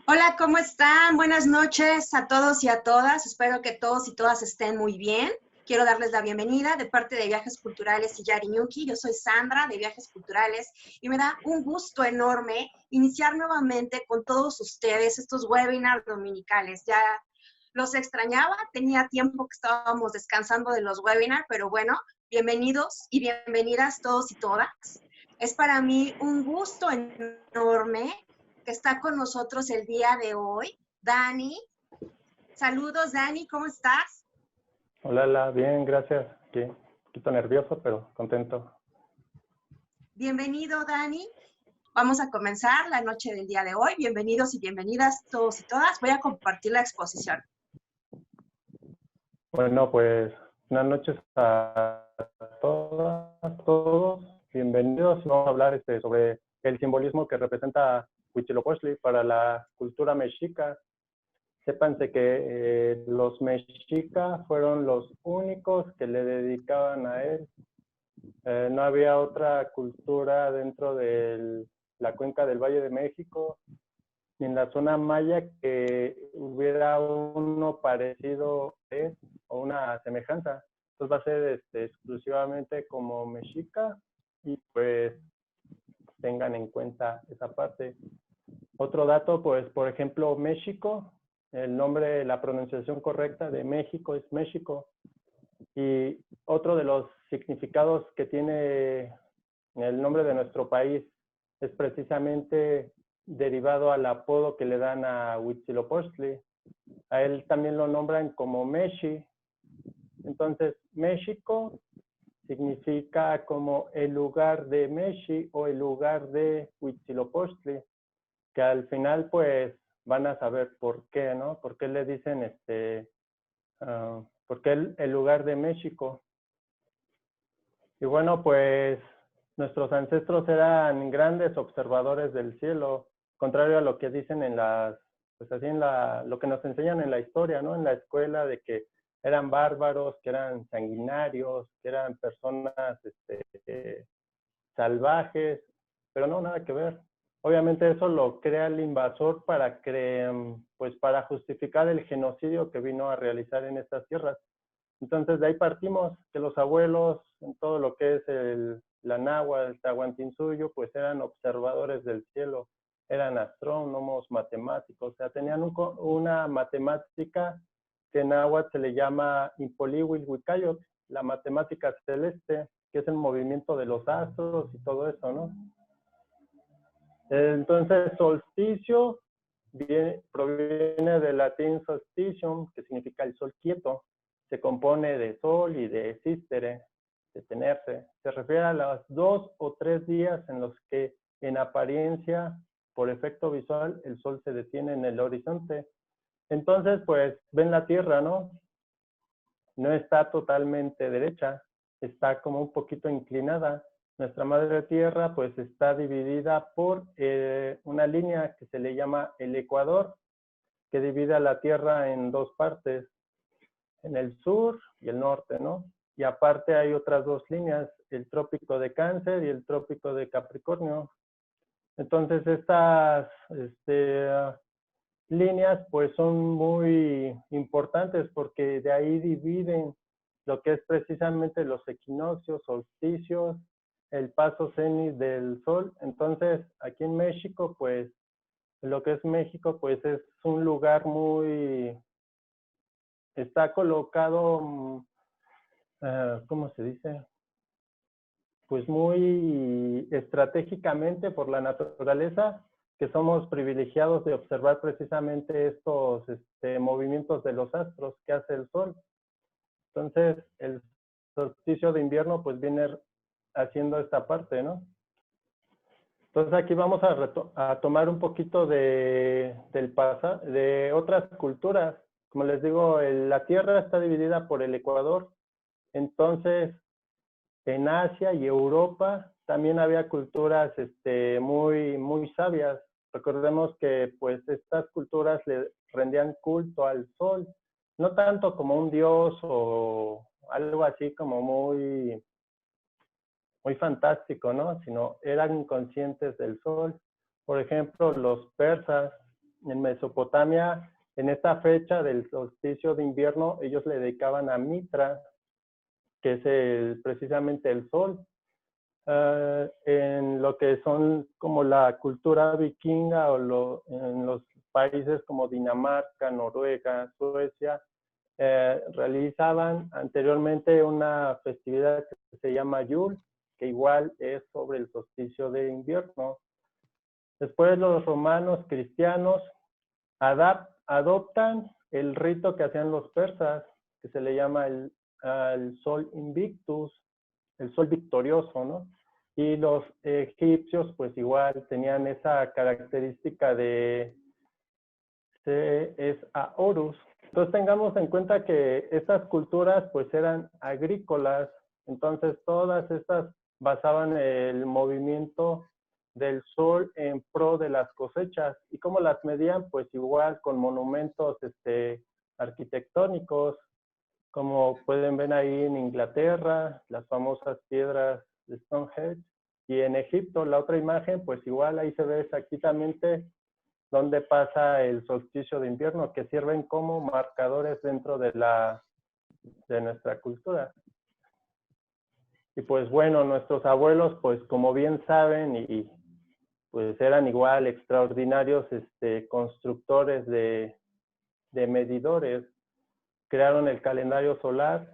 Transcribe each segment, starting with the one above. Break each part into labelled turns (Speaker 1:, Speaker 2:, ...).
Speaker 1: Hola, ¿cómo están? Buenas noches a todos y a todas. Espero que todos y todas estén muy bien. Quiero darles la bienvenida de parte de Viajes Culturales y Yariñuki. Yo soy Sandra de Viajes Culturales y me da un gusto enorme iniciar nuevamente con todos ustedes estos webinars dominicales. Ya los extrañaba, tenía tiempo que estábamos descansando de los webinars, pero bueno, bienvenidos y bienvenidas todos y todas. Es para mí un gusto enorme que está con nosotros el día de hoy, Dani. Saludos, Dani, ¿cómo estás?
Speaker 2: Hola, bien, gracias. Aquí, un poquito nervioso, pero contento.
Speaker 1: Bienvenido, Dani. Vamos a comenzar la noche del día de hoy. Bienvenidos y bienvenidas todos y todas. Voy a compartir la exposición.
Speaker 2: Bueno, pues buenas noches a todas, todos. Bienvenidos. Vamos a hablar sobre el simbolismo que representa Huitzilopochtli para la cultura mexica. Sépanse que los mexicas fueron los únicos que le dedicaban a él. No había otra cultura dentro de la cuenca del Valle de México ni en la zona maya que hubiera uno parecido a él o una semejanza. Entonces va a ser exclusivamente como mexica y pues tengan en cuenta esa parte. Otro dato, pues por ejemplo, México, el nombre, la pronunciación correcta de México es México. Y otro de los significados que tiene el nombre de nuestro país es precisamente derivado al apodo que le dan a Huitzilopochtli. A él también lo nombran como Meshi. Entonces, México significa como el lugar de Meshi o el lugar de Huitzilopochtli, que al final pues van a saber por qué, ¿no? ¿Por qué le dicen por qué el lugar de México? Y bueno, pues nuestros ancestros eran grandes observadores del cielo, contrario a lo que dicen en las, pues así lo que nos enseñan en la historia, ¿no? En la escuela, de que eran bárbaros, que eran sanguinarios, que eran personas salvajes, pero no, nada que ver. Obviamente eso lo crea el invasor pues para justificar el genocidio que vino a realizar en estas tierras. Entonces de ahí partimos, que los abuelos, en todo lo que es la náhuatl, el tahuantinsuyo, pues eran observadores del cielo, eran astrónomos, matemáticos, o sea, tenían una matemática que en náhuatl se le llama Impolihuilhuicayotl, la matemática celeste, que es el movimiento de los astros y todo eso, ¿no? Entonces, solsticio proviene del latín solstitium, que significa el sol quieto. Se compone de sol y de sistere, detenerse. Se refiere a los 2 o 3 días en los que, en apariencia, por efecto visual, el sol se detiene en el horizonte. Entonces, pues, ven la Tierra, ¿no? No está totalmente derecha, está como un poquito inclinada. Nuestra madre tierra pues está dividida por una línea que se le llama el ecuador, que divide a la tierra en dos partes, en el sur y el norte, ¿no? Y aparte hay otras dos líneas, el trópico de Cáncer y el trópico de Capricornio. Entonces estas líneas pues son muy importantes porque de ahí dividen lo que es precisamente los equinoccios, solsticios, el paso cenit del sol. Entonces aquí en México pues lo que es México pues es un lugar está colocado, ¿cómo se dice? Pues muy estratégicamente por la naturaleza, que somos privilegiados de observar precisamente estos movimientos de los astros que hace el sol. Entonces, el solsticio de invierno pues viene haciendo esta parte, ¿no? Entonces aquí vamos a tomar un poquito del pasado, de otras culturas. Como les digo, la Tierra está dividida por el Ecuador. Entonces, en Asia y Europa también había culturas muy sabias. Recordemos que pues estas culturas le rendían culto al sol, no tanto como un dios o algo así como muy fantástico, ¿no? Sino eran conscientes del sol. Por ejemplo, los persas en Mesopotamia, en esta fecha del solsticio de invierno, ellos le dedicaban a Mitra, que es precisamente el sol. En lo que son como la cultura vikinga o en los países como Dinamarca, Noruega, Suecia, realizaban anteriormente una festividad que se llama Yule, que igual es sobre el solsticio de invierno. Después los romanos cristianos adoptan el rito que hacían los persas, que se le llama el sol invictus, el sol victorioso, ¿no? Y los egipcios pues igual tenían esa característica de es a Horus. Entonces tengamos en cuenta que estas culturas pues eran agrícolas, entonces todas estas basaban el movimiento del sol en pro de las cosechas. ¿Y cómo las medían? Pues igual con monumentos arquitectónicos, como pueden ver ahí en Inglaterra, las famosas piedras de Stonehenge, y en Egipto, la otra imagen, pues igual ahí se ve exactamente dónde pasa el solsticio de invierno, que sirven como marcadores dentro de nuestra cultura. Y pues bueno, nuestros abuelos, pues como bien saben, y pues eran igual extraordinarios constructores de medidores, crearon el calendario solar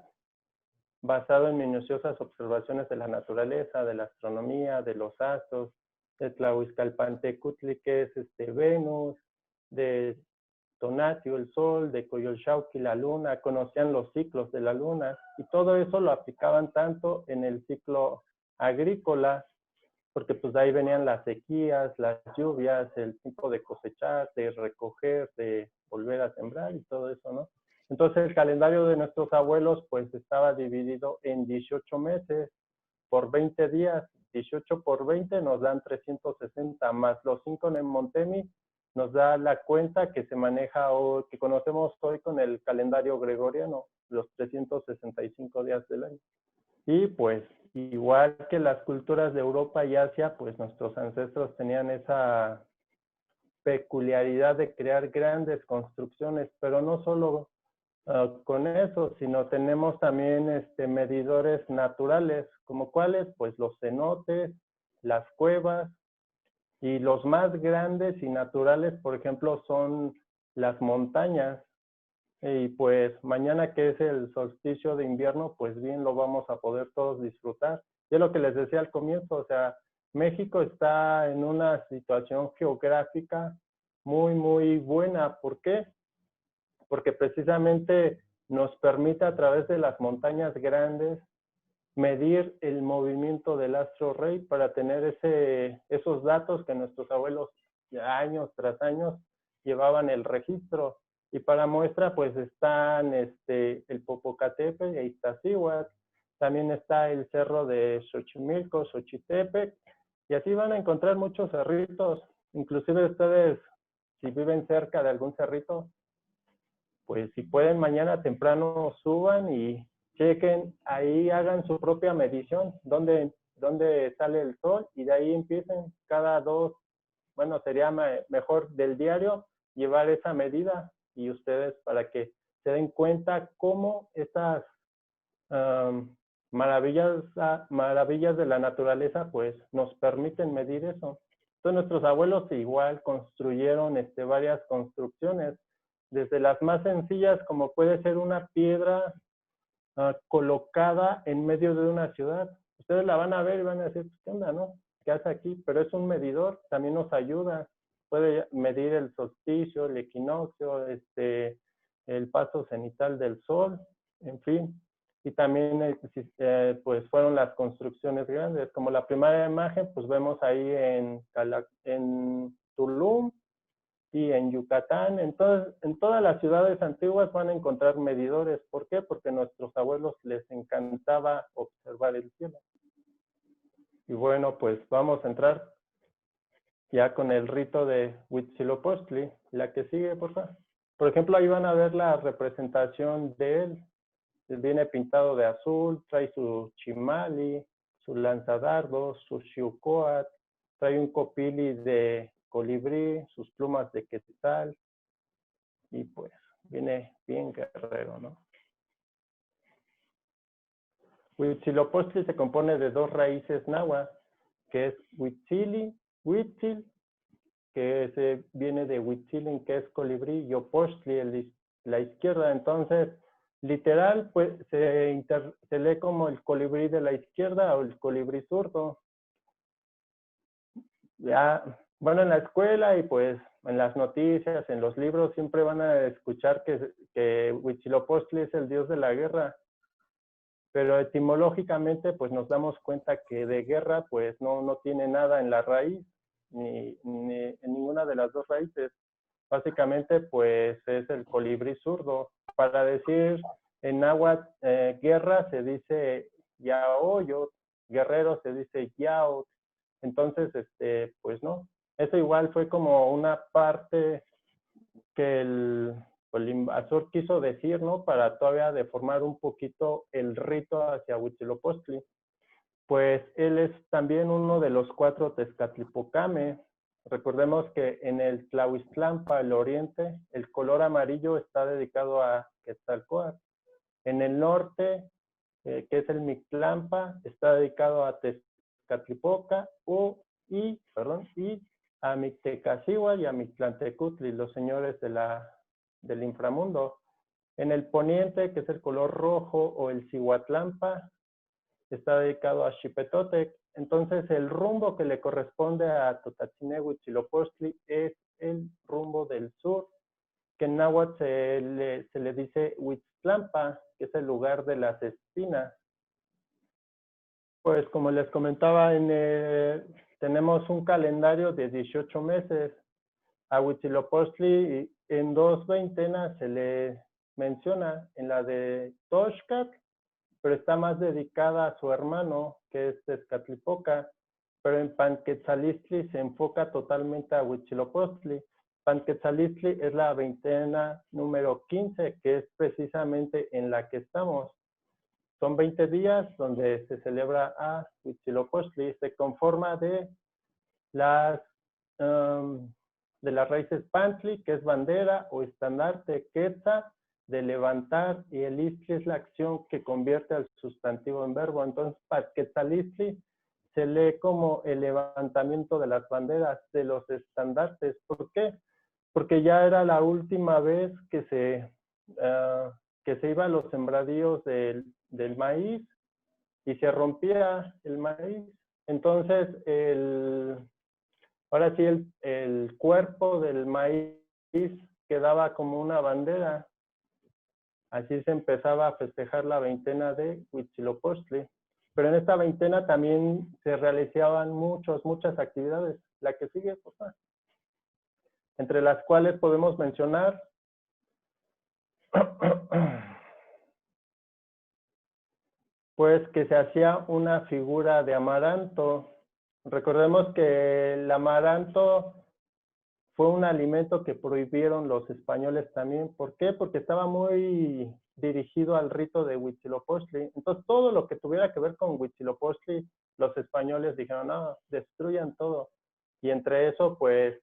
Speaker 2: basado en minuciosas observaciones de la naturaleza, de la astronomía, de los astros, de Tlahuizcalpantecutli, que es Venus, de Tonatiuh, el sol, de Coyolxauhqui, la luna, conocían los ciclos de la luna, y todo eso lo aplicaban tanto en el ciclo agrícola, porque pues de ahí venían las sequías, las lluvias, el tiempo de cosechar, de recoger, de volver a sembrar y todo eso, ¿no? Entonces el calendario de nuestros abuelos pues estaba dividido en 18 meses por 20 días. 18 por 20 nos dan 360, más los 5 en Montemi nos da la cuenta que se maneja o que conocemos hoy con el calendario gregoriano, los 365 días del año. Y pues igual que las culturas de Europa y Asia, pues nuestros ancestros tenían esa peculiaridad de crear grandes construcciones, pero no solo con eso, sino tenemos también medidores naturales, como cuáles, pues los cenotes, las cuevas, y los más grandes y naturales, por ejemplo, son las montañas. Y pues mañana que es el solsticio de invierno, pues bien lo vamos a poder todos disfrutar. Y es lo que les decía al comienzo, o sea, México está en una situación geográfica muy, muy buena. ¿Por qué? Porque precisamente nos permite a través de las montañas grandes medir el movimiento del astro rey para tener esos datos que nuestros abuelos años tras años llevaban el registro. Y para muestra pues están el Popocatépetl e Iztaccíhuatl, también está el cerro de Xochimilco, Xochitepec, y así van a encontrar muchos cerritos. Inclusive ustedes, si viven cerca de algún cerrito, pues si pueden mañana temprano suban y chequen, ahí hagan su propia medición, dónde sale el sol, y de ahí empiecen cada bueno, sería mejor del diario llevar esa medida, y ustedes para que se den cuenta cómo estas maravillas de la naturaleza pues nos permiten medir eso. Entonces nuestros abuelos igual construyeron varias construcciones, desde las más sencillas como puede ser una piedra colocada en medio de una ciudad. Ustedes la van a ver y van a decir, ¿qué onda, no? ¿Qué hace aquí? Pero es un medidor, también nos ayuda. Puede medir el solsticio, el equinoccio, el paso cenital del sol, en fin. Y también pues fueron las construcciones grandes. Como la primera imagen, pues vemos ahí en Tulum y en Yucatán, en todas las ciudades antiguas van a encontrar medidores. ¿Por qué? Porque a nuestros abuelos les encantaba observar el cielo. Y bueno, pues vamos a entrar ya con el rito de Huitzilopochtli. La que sigue, por favor. Por ejemplo, ahí van a ver la representación de él. Él viene pintado de azul, trae su chimali, su lanzadardos, su xiucoatl, trae un copili de colibrí, sus plumas de quetzal, y pues viene bien guerrero, ¿no? Huitzilopochtli se compone de dos raíces náhuatl, que es huitzili, huitzil, que viene de huitzilin, que es colibrí, y opochtli, la izquierda. Entonces, literal, pues se lee como el colibrí de la izquierda o el colibrí zurdo. Ya, bueno, en la escuela y pues en las noticias, en los libros, siempre van a escuchar que Huitzilopochtli es el dios de la guerra. Pero etimológicamente, pues nos damos cuenta que de guerra, pues no tiene nada en la raíz, ni en ninguna de las dos raíces. Básicamente, pues es el colibrí zurdo. Para decir en náhuatl, guerra se dice yaoyo, guerrero se dice yao. Entonces, pues no. Eso igual fue como una parte que el invasor quiso decir, ¿no? Para todavía deformar un poquito el rito hacia Huitzilopochtli. Pues él es también uno de los 4 Tezcatlipocame. Recordemos que en el Tlahuiztlampa, el oriente, el color amarillo está dedicado a Quetzalcóatl. En el norte, que es el Mictlampa, está dedicado a Tezcatlipoca y a Mictecacihuatl y a Mictlantecutli, los señores del inframundo. En el poniente, que es el color rojo, o el Cihuatlampa, está dedicado a Xipetotec. Entonces, el rumbo que le corresponde a Totatzinegüe Huitzilopochtli es el rumbo del sur, que en náhuatl se le dice Huitztlampa, que es el lugar de las espinas. Pues como les comentaba, tenemos un calendario de 18 meses. A Huitzilopochtli en 2 veintenas se le menciona, en la de Toxcat, pero está más dedicada a su hermano, que es Tezcatlipoca, pero en Panquetzalistli se enfoca totalmente a Huitzilopochtli. Panquetzalistli es la veintena número 15, que es precisamente en la que estamos. Son 20 días donde se celebra a Huitzilopochtli. Se conforma de las raíces Pantli, que es bandera o estandarte, Quetza, de levantar, y el istli es la acción que convierte al sustantivo en verbo. Entonces, Panquetzalistli se lee como el levantamiento de las banderas, de los estandartes. ¿Por qué? Porque ya era la última vez que se iba a los sembradíos del maíz y se rompía el maíz. Entonces, ahora sí, el cuerpo del maíz quedaba como una bandera. Así se empezaba a festejar la veintena de Huitzilopochtli. Pero en esta veintena también se realizaban muchas actividades. La que sigue, por favor. Entre las cuales podemos mencionar pues que se hacía una figura de amaranto. Recordemos que el amaranto fue un alimento que prohibieron los españoles también. ¿Por qué? Porque estaba muy dirigido al rito de Huitzilopochtli. Entonces, todo lo que tuviera que ver con Huitzilopochtli, los españoles dijeron, no, destruyan todo. Y entre eso, pues,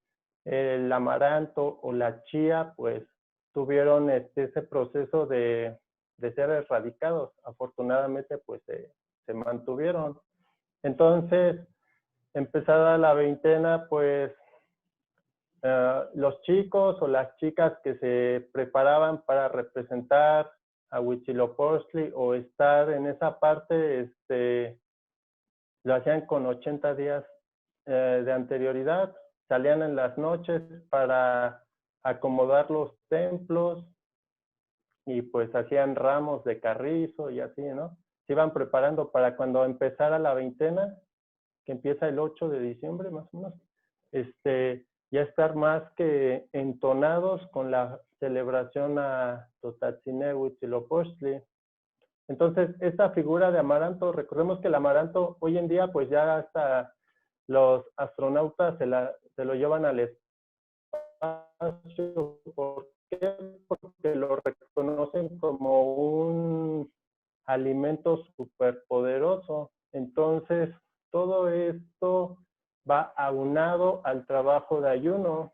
Speaker 2: el amaranto o la chía, pues, tuvieron ese proceso de ser erradicados. Afortunadamente, pues, se mantuvieron. Entonces, empezada la veintena, pues, los chicos o las chicas que se preparaban para representar a Huitzilopochtli o estar en esa parte, lo hacían con 80 días de anterioridad. Salían en las noches para acomodar los templos y pues hacían ramos de carrizo y así, ¿no? Se iban preparando para cuando empezara la veintena, que empieza el 8 de diciembre más o menos, ya estar más que entonados con la celebración a Totatzinegüe Huitzilopochtli. Entonces, esta figura de amaranto, recordemos que el amaranto hoy en día, pues ya hasta los astronautas se lo llevan al espacio. ¿Por qué? Porque lo reconocen como un alimento superpoderoso. Entonces, todo esto va aunado al trabajo de ayuno.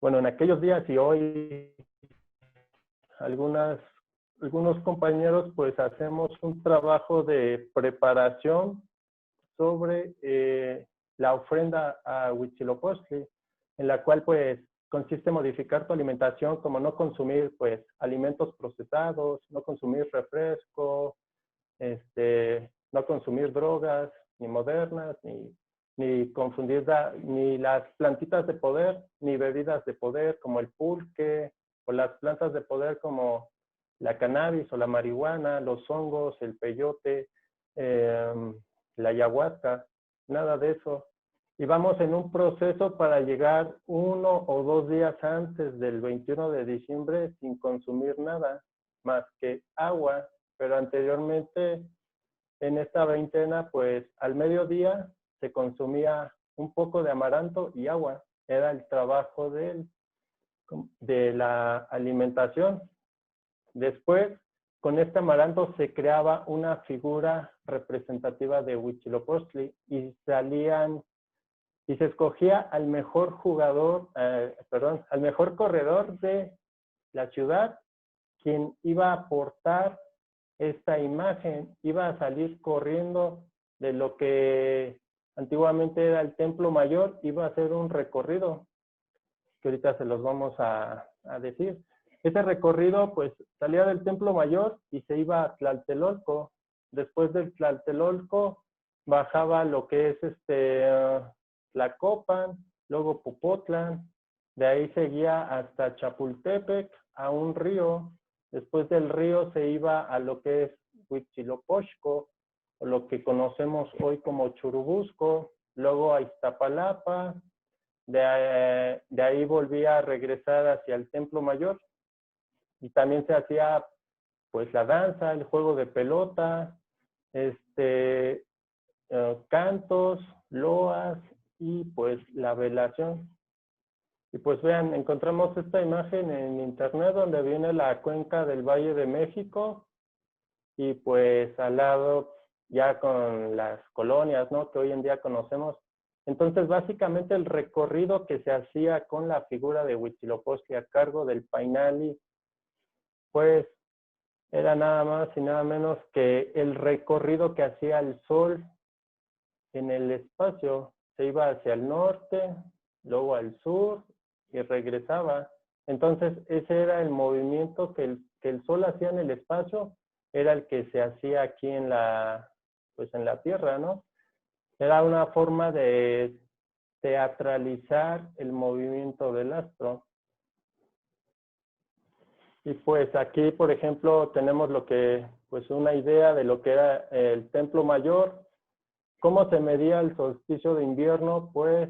Speaker 2: Bueno, en aquellos días y hoy algunos compañeros pues hacemos un trabajo de preparación sobre la ofrenda a Huitzilopochtli, en la cual pues consiste en modificar tu alimentación, como no consumir pues alimentos procesados, no consumir refresco, no consumir drogas ni modernas, ni confundir ni las plantitas de poder, ni bebidas de poder como el pulque, o las plantas de poder como la cannabis o la marihuana, los hongos, el peyote, la ayahuasca, nada de eso. Y vamos en un proceso para llegar 1 o 2 días antes del 21 de diciembre sin consumir nada más que agua, pero anteriormente en esta veintena, pues al mediodía se consumía un poco de amaranto y agua. Era el trabajo de la alimentación. Después, con este amaranto se creaba una figura representativa de Huitzilopochtli y se escogía al mejor jugador, al mejor corredor de la ciudad, quien iba a portar esta imagen, iba a salir corriendo de lo que antiguamente era el Templo Mayor, iba a hacer un recorrido, que ahorita se los vamos a decir. Ese recorrido, pues, salía del Templo Mayor y se iba a Tlatelolco. Después del Tlatelolco, bajaba lo que es Tlacopan, luego Popotlan, de ahí seguía hasta Chapultepec, a un río. Después del río se iba a lo que es Huitzilopochtli, o lo que conocemos hoy como Churubusco, luego a Iztapalapa, de ahí volvía a regresar hacia el Templo Mayor, y también se hacía pues la danza, el juego de pelota, cantos, loas y pues la velación. Y pues vean, encontramos esta imagen en internet donde viene la cuenca del Valle de México y pues al lado ya con las colonias, ¿no?, que hoy en día conocemos. Entonces, básicamente el recorrido que se hacía con la figura de Huitzilopochtli a cargo del Painali, pues era nada más y nada menos que el recorrido que hacía el Sol en el espacio. Se iba hacia el norte, luego al sur y regresaba. Entonces, ese era el movimiento que el Sol hacía en el espacio, era el que se hacía aquí en la Tierra, ¿no? Era una forma de teatralizar el movimiento del astro. Y pues aquí, por ejemplo, tenemos pues una idea de lo que era el Templo Mayor. ¿Cómo se medía el solsticio de invierno? Pues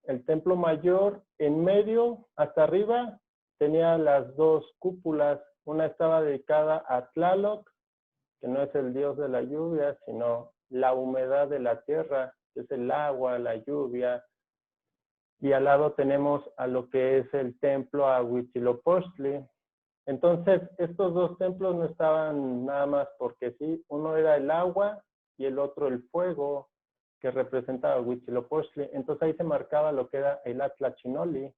Speaker 2: el Templo Mayor en medio, hasta arriba, tenía las dos cúpulas. Una estaba dedicada a Tlaloc, que no es el dios de la lluvia, sino la humedad de la tierra, que es el agua, la lluvia. Y al lado tenemos a lo que es el templo a Huitzilopochtli. Entonces, estos dos templos no estaban nada más porque sí. Uno era el agua y el otro el fuego, que representaba a Huitzilopochtli. Entonces ahí se marcaba lo que era el Atlachinoli,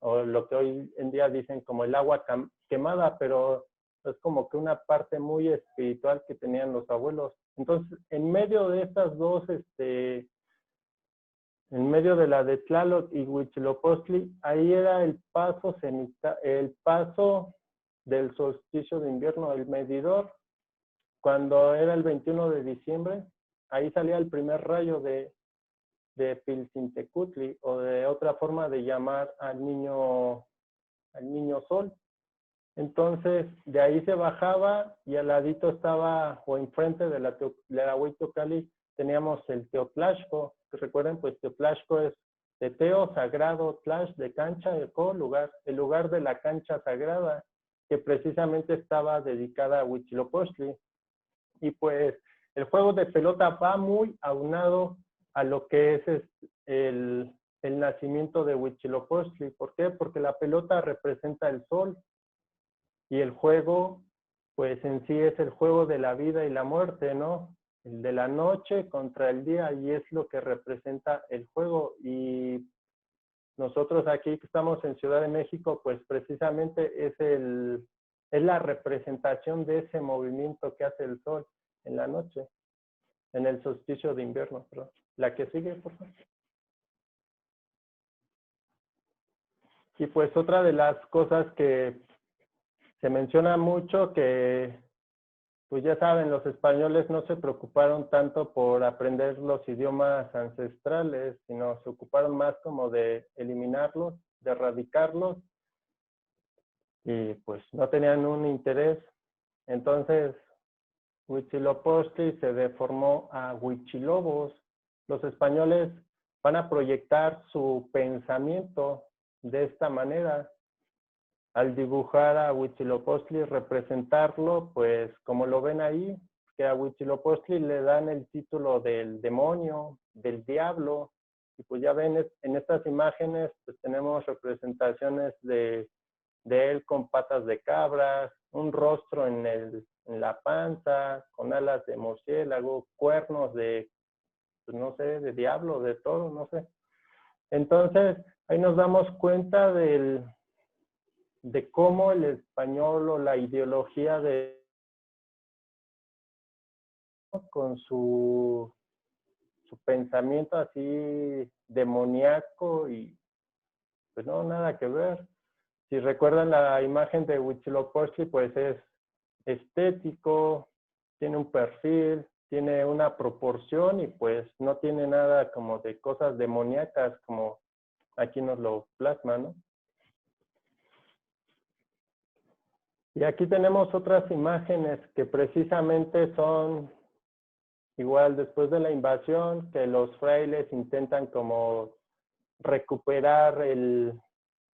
Speaker 2: o lo que hoy en día dicen como el agua quemada, pero es como que una parte muy espiritual que tenían los abuelos. Entonces, en medio de estas dos, en medio de la de Tlaloc y Huitzilopochtli, ahí era el paso del solsticio de invierno, el medidor. Cuando era el 21 de diciembre, ahí salía el primer rayo de Pilzintecutli, o de otra forma de llamar al niño sol. Entonces, de ahí se bajaba y al ladito estaba, o enfrente de la Huitocali, teníamos el Teotlashco. Recuerden, pues Teotlashco es de Teo, sagrado, Tlash, de cancha, el lugar de la cancha sagrada, que precisamente estaba dedicada a Huitzilopochtli. Y pues el juego de pelota va muy aunado a lo que es el nacimiento de Huitzilopochtli. ¿Por qué? Porque la pelota representa el sol y el juego, pues en sí es el juego de la vida y la muerte, ¿no? el de la noche contra el día, y es lo que representa el juego. Y nosotros aquí que estamos en Ciudad de México, pues precisamente es la representación de ese movimiento que hace el sol en la noche, en el solsticio de invierno, perdón. La que sigue, por favor. Y pues otra de las cosas que se menciona mucho, que pues ya saben, los españoles no se preocuparon tanto por aprender los idiomas ancestrales, sino se ocuparon más como de eliminarlos, de erradicarlos, y pues no tenían un interés. Entonces, Huitzilopochtli se deformó a Huichilobos. Los españoles van a proyectar su pensamiento de esta manera. Al dibujar a Huitzilopochtli, representarlo, pues como lo ven ahí, que a Huitzilopochtli le dan el título del demonio, del diablo, y pues ya ven en estas imágenes, pues tenemos representaciones de él con patas de cabras, un rostro en la panza, con alas de murciélago, cuernos de, pues no sé, de diablo, de todo, no sé. Entonces, ahí nos damos cuenta de cómo el español o la ideología con su pensamiento así demoníaco, y pues no, nada que ver. Si recuerdan la imagen de Huitzilopochtli, pues es estético, tiene un perfil, tiene una proporción, y pues no tiene nada como de cosas demoníacas como aquí nos lo plasma, ¿no? Y aquí tenemos otras imágenes que precisamente son igual después de la invasión, que los frailes intentan como recuperar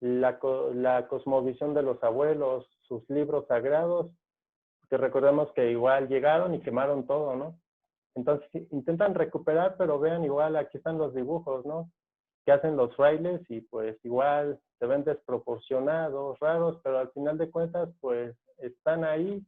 Speaker 2: la cosmovisión de los abuelos, sus libros sagrados, que recordemos que igual llegaron y quemaron todo, ¿no? Entonces intentan recuperar, pero vean igual, aquí están los dibujos, ¿no? Que hacen los frailes, y pues igual se ven desproporcionados, raros, pero al final de cuentas pues están ahí,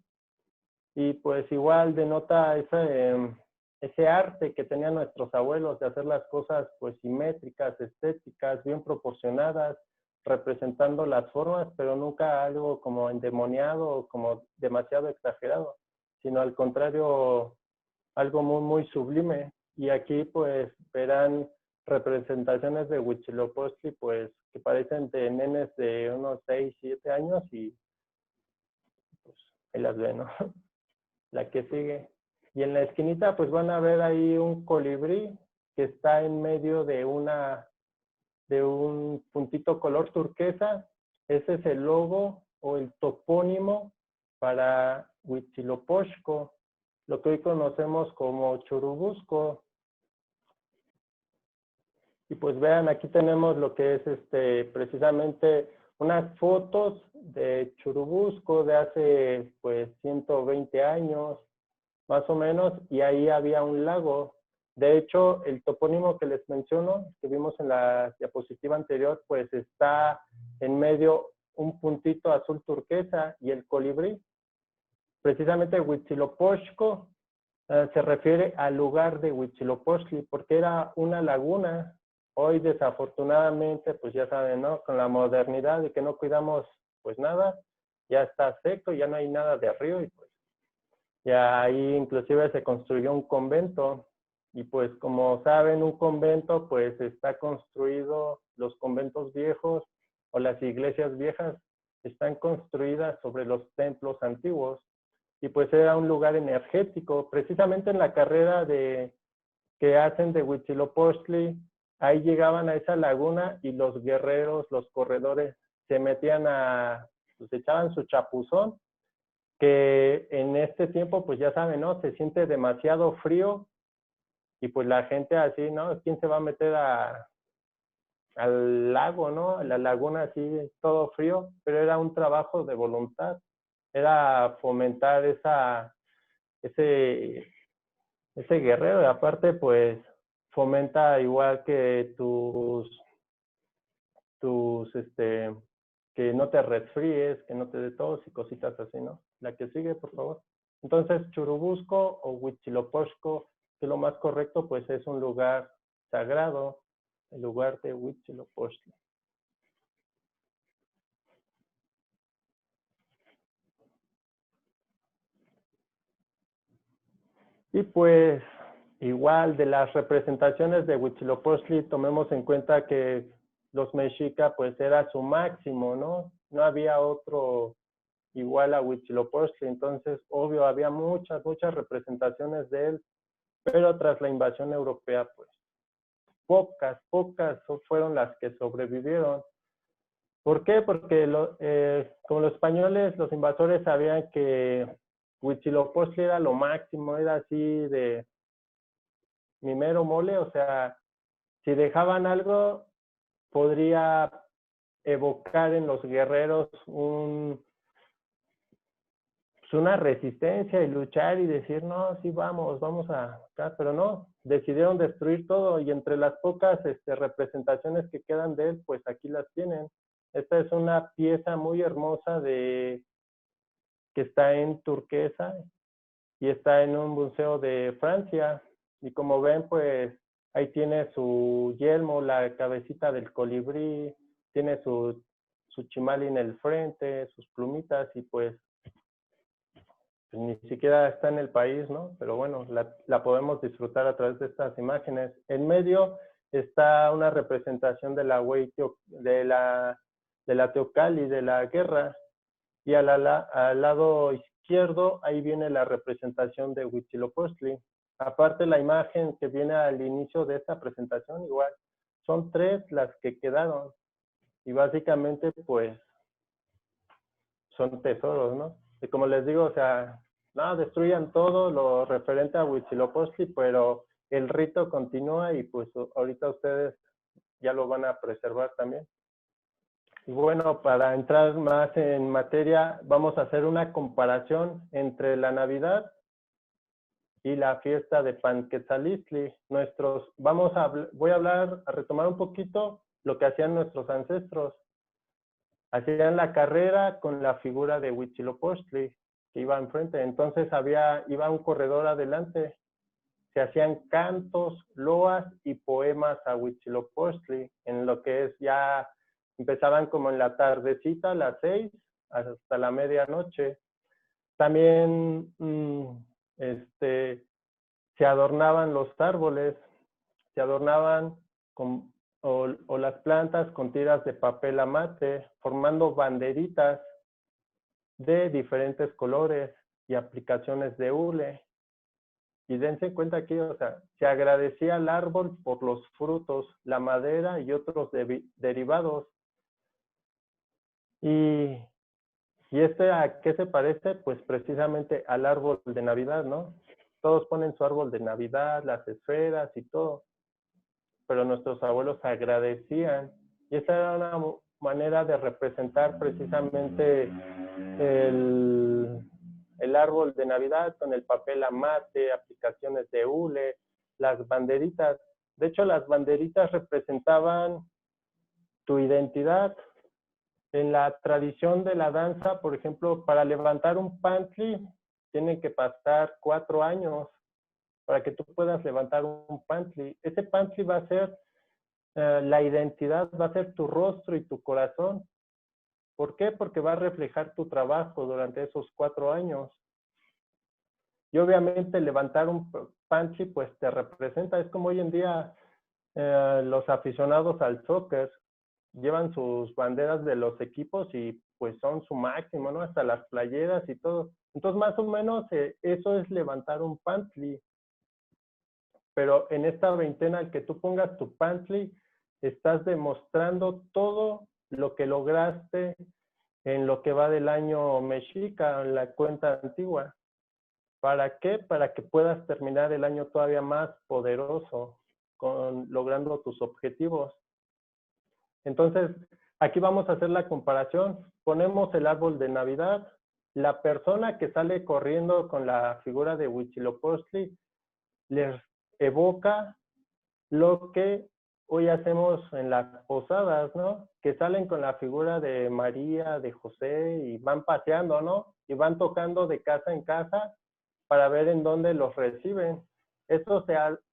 Speaker 2: y pues igual denota ese arte que tenían nuestros abuelos de hacer las cosas pues simétricas, estéticas, bien proporcionadas, representando las formas, pero nunca algo como endemoniado o como demasiado exagerado, sino al contrario, algo muy, muy sublime. Y aquí pues verán representaciones de Huitzilopochtli pues que parecen de nenes de unos 6, 7 años, y pues ahí las ven, ¿no? La que sigue. Y en la esquinita pues van a ver ahí un colibrí que está en medio de un puntito color turquesa. Ese es el logo o el topónimo para Huitzilopochtli, lo que hoy conocemos como Churubusco. Y pues vean, aquí tenemos lo que es precisamente unas fotos de Churubusco de hace pues 120 años, más o menos, y ahí había un lago. De hecho, el topónimo que les menciono, que vimos en la diapositiva anterior, pues está en medio un puntito azul turquesa, y el colibrí. Precisamente Huitzilopochtli se refiere al lugar de Huitzilopochtli, porque era una laguna. Hoy desafortunadamente, pues ya saben, ¿no? Con la modernidad y que no cuidamos pues nada, ya está seco, ya no hay nada de río, y pues ya ahí inclusive se construyó un convento. Y pues como saben, un convento pues está construido, los conventos viejos o las iglesias viejas están construidas sobre los templos antiguos, y pues era un lugar energético. Precisamente en la carrera que hacen de Huitzilopochtli, ahí llegaban a esa laguna, y los guerreros, los corredores, se metían pues echaban su chapuzón, que en este tiempo, pues ya saben, ¿no? Se siente demasiado frío, y pues la gente así, ¿no? ¿Quién se va a meter al lago, ¿no? A la laguna así, todo frío, pero era un trabajo de voluntad, era fomentar ese guerrero, y aparte, pues, fomenta igual que que no te resfríes, que no te dé tos y cositas así, ¿no? La que sigue, por favor. Entonces, Churubusco o Huitzilopochtli, que lo más correcto, pues es un lugar sagrado, el lugar de Huitzilopochtli. Y pues, igual de las representaciones de Huitzilopochtli, tomemos en cuenta que los mexica, pues era su máximo, ¿no? No había otro igual a Huitzilopochtli, entonces, obvio, había muchas representaciones de él, pero tras la invasión europea, pues, pocas fueron las que sobrevivieron. ¿Por qué? Porque como los españoles, los invasores sabían que Huitzilopochtli era lo máximo, era así de mi mero mole, o sea, si dejaban algo, podría evocar en los guerreros una resistencia y luchar y decir, no, sí, vamos a acá, pero no, decidieron destruir todo y entre las pocas representaciones que quedan de él, pues aquí las tienen. Esta es una pieza muy hermosa que está en turquesa y está en un museo de Francia. Y como ven, pues ahí tiene su yelmo, la cabecita del colibrí, tiene su chimal en el frente, sus plumitas y pues ni siquiera está en el país, ¿no? Pero bueno, la podemos disfrutar a través de estas imágenes. En medio está una representación de la Teocalli, de la guerra, y al lado izquierdo, ahí viene la representación de Huitzilopochtli. Aparte, la imagen que viene al inicio de esta presentación, igual, son 3 las que quedaron. Y básicamente, pues, son tesoros, ¿no? Y como les digo, o sea, no, destruyan todo lo referente a Huitzilopochtli, pero el rito continúa y pues ahorita ustedes ya lo van a preservar también. Y bueno, para entrar más en materia, vamos a hacer una comparación entre la Navidad y la fiesta de Panquetzalistli. Voy a retomar un poquito lo que hacían nuestros ancestros. Hacían la carrera con la figura de Huitzilopochtli, que iba enfrente. Entonces iba un corredor adelante. Se hacían cantos, loas y poemas a Huitzilopochtli, en lo que es ya, empezaban como en la tardecita, a las 6, hasta la medianoche. También se adornaban los árboles, se adornaban o las plantas con tiras de papel amate, formando banderitas de diferentes colores y aplicaciones de hule. Y dense cuenta que, o sea, se agradecía al árbol por los frutos, la madera y otros derivados. ¿Y a qué se parece? Pues precisamente al árbol de Navidad, ¿no? Todos ponen su árbol de Navidad, las esferas y todo. Pero nuestros abuelos agradecían. Y esa era una manera de representar precisamente el árbol de Navidad con el papel amate, aplicaciones de hule, las banderitas. De hecho, las banderitas representaban tu identidad. En la tradición de la danza, por ejemplo, para levantar un pantli, tienen que pasar 4 años para que tú puedas levantar un pantli. Ese pantli va a ser la identidad, va a ser tu rostro y tu corazón. ¿Por qué? Porque va a reflejar tu trabajo durante esos 4 años. Y obviamente levantar un pantli pues te representa, es como hoy en día los aficionados al soccer llevan sus banderas de los equipos y pues son su máximo, ¿no? Hasta las playeras y todo. Entonces más o menos eso es levantar un pantli. Pero en esta veintena al que tú pongas tu pantli, estás demostrando todo lo que lograste en lo que va del año mexica, en la cuenta antigua. ¿Para qué? Para que puedas terminar el año todavía más poderoso, logrando tus objetivos. Entonces, aquí vamos a hacer la comparación. Ponemos el árbol de Navidad. La persona que sale corriendo con la figura de Huitzilopochtli les evoca lo que hoy hacemos en las posadas, ¿no? Que salen con la figura de María, de José y van paseando, ¿no? Y van tocando de casa en casa para ver en dónde los reciben. Esto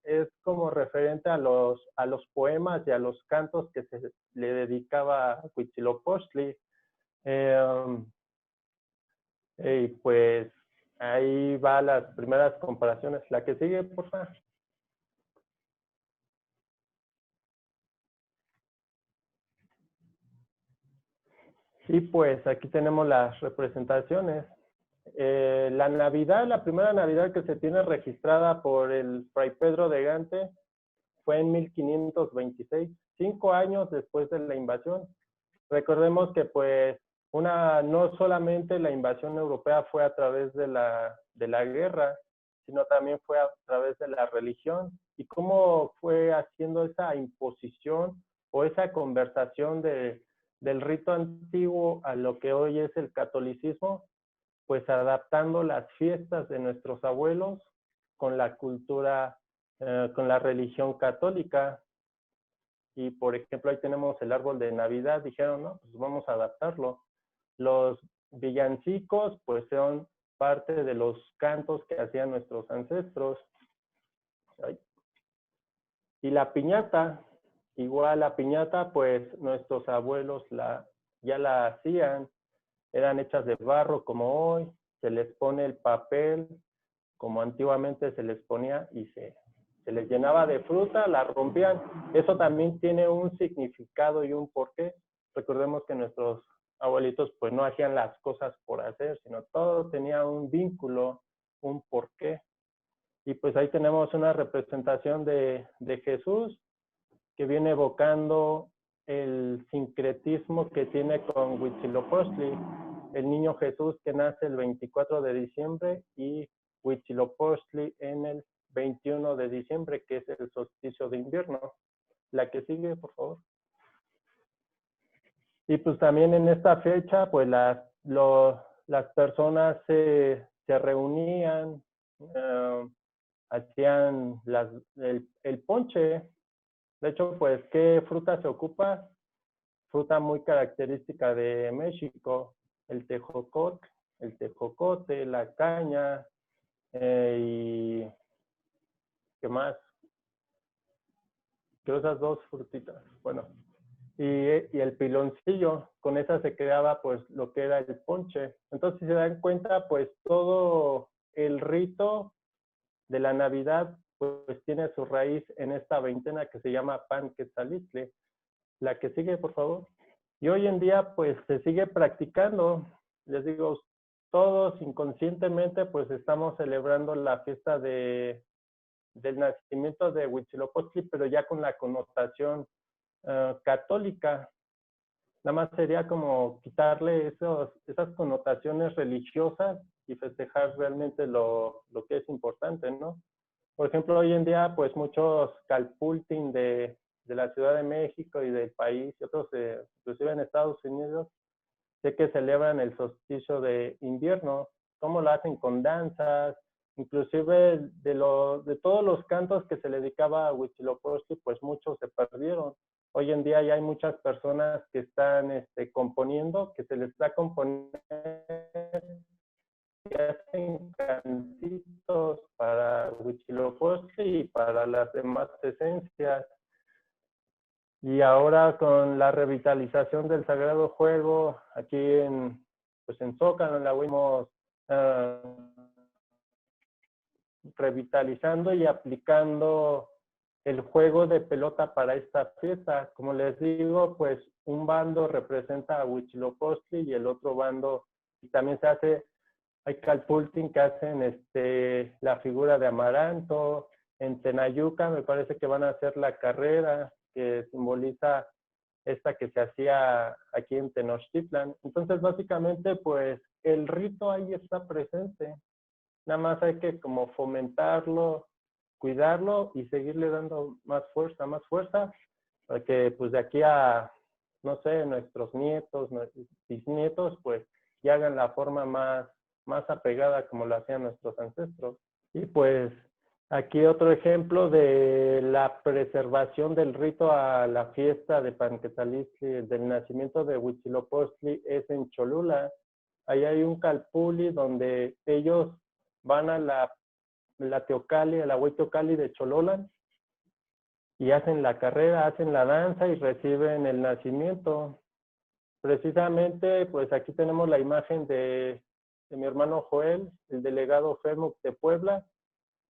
Speaker 2: es como referente a los poemas y a los cantos que se le dedicaba a Huitzilopochtli. Y pues ahí va las primeras comparaciones. La que sigue, por favor. Y pues aquí tenemos las representaciones. La Navidad, la primera Navidad que se tiene registrada por el Fray Pedro de Gante fue en 1526, 5 años después de la invasión. Recordemos que pues no solamente la invasión europea fue a través de la guerra, sino también fue a través de la religión. Y cómo fue haciendo esa imposición o esa conversación del rito antiguo a lo que hoy es el catolicismo, pues adaptando las fiestas de nuestros abuelos con la cultura, con la religión católica. Y por ejemplo, ahí tenemos el árbol de Navidad, dijeron, no, pues vamos a adaptarlo. Los villancicos, pues son parte de los cantos que hacían nuestros ancestros. Y la piñata, igual la piñata, pues nuestros abuelos ya la hacían, eran hechas de barro como hoy, se les pone el papel como antiguamente se les ponía y se les llenaba de fruta, la rompían. Eso también tiene un significado y un porqué. Recordemos que nuestros abuelitos pues no hacían las cosas por hacer, sino todo tenía un vínculo, un porqué. Y pues ahí tenemos una representación de Jesús que viene evocando el sincretismo que tiene con Huitzilopochtli, el niño Jesús que nace el 24 de diciembre y Huitzilopochtli en el 21 de diciembre, que es el solsticio de invierno. La que sigue, por favor. Y pues también en esta fecha, pues las personas se reunían, hacían el ponche. De hecho, pues, ¿qué fruta se ocupa? Fruta muy característica de México, el tejocote, la caña, y ¿qué más? Creo esas dos frutitas. Bueno, y el piloncillo, con esa se creaba pues lo que era el ponche. Entonces, si se dan cuenta, pues todo el rito de la Navidad pues tiene su raíz en esta veintena que se llama Panquetzaliztli. La que sigue, por favor. Y hoy en día pues se sigue practicando. Les digo, todos inconscientemente pues estamos celebrando la fiesta del nacimiento de Huitzilopochtli, pero ya con la connotación católica. Nada más sería como quitarle esas connotaciones religiosas y festejar realmente lo que es importante, ¿no? Por ejemplo, hoy en día, pues muchos calpulting de la Ciudad de México y del país y otros, inclusive en Estados Unidos, sé que celebran el solsticio de invierno, cómo lo hacen con danzas, inclusive de todos los cantos que se le dedicaba a Huitzilopochtli, pues muchos se perdieron. Hoy en día ya hay muchas personas que están componiendo, que se les está componiendo, que hacen cantitos para Huitzilopochtli y para las demás esencias. Y ahora con la revitalización del Sagrado Juego, aquí en Zócalo, la fuimos revitalizando y aplicando el juego de pelota para esta fiesta. Como les digo, pues un bando representa a Huitzilopochtli y el otro bando, y también hay calpulting que hacen la figura de Amaranto. En Tenayuca me parece que van a hacer la carrera que simboliza esta que se hacía aquí en Tenochtitlan. Entonces, básicamente, pues el rito ahí está presente. Nada más hay que como fomentarlo, cuidarlo y seguirle dando más fuerza, para que pues de aquí a, no sé, nuestros nietos, nuestros bisnietos, pues ya hagan la forma más apegada como lo hacían nuestros ancestros. Y pues aquí otro ejemplo de la preservación del rito a la fiesta de Panquetzaliztli, del nacimiento de Huitzilopochtli, es en Cholula. Ahí hay un calpulli donde ellos van a la Teocalli, a la Huiteocalli de Chololan, y hacen la carrera, hacen la danza y reciben el nacimiento. Precisamente, pues aquí tenemos la imagen de mi hermano Joel, el delegado FEMUC de Puebla,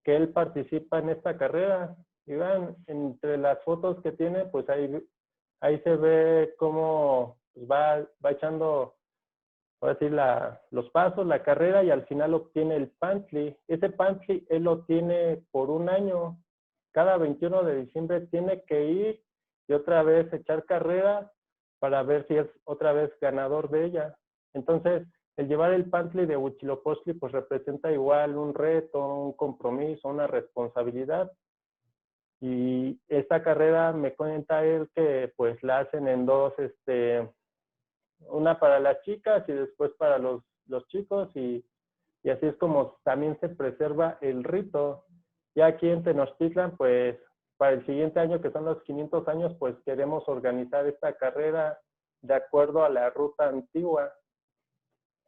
Speaker 2: que él participa en esta carrera. Y vean, entre las fotos que tiene, pues ahí se ve cómo pues va echando, voy a decir, los pasos, la carrera, y al final obtiene el pantli. Ese pantli él lo tiene por un año. Cada 21 de diciembre tiene que ir y otra vez echar carrera para ver si es otra vez ganador de ella. Entonces, el llevar el pantli de Huitzilopochtli pues representa igual un reto, un compromiso, una responsabilidad. Y esta carrera me cuenta él que pues la hacen en dos, una para las chicas y después para los chicos, y así es como también se preserva el rito. Ya aquí en Tenochtitlan, pues para el siguiente año, que son los 500 años, pues queremos organizar esta carrera de acuerdo a la ruta antigua.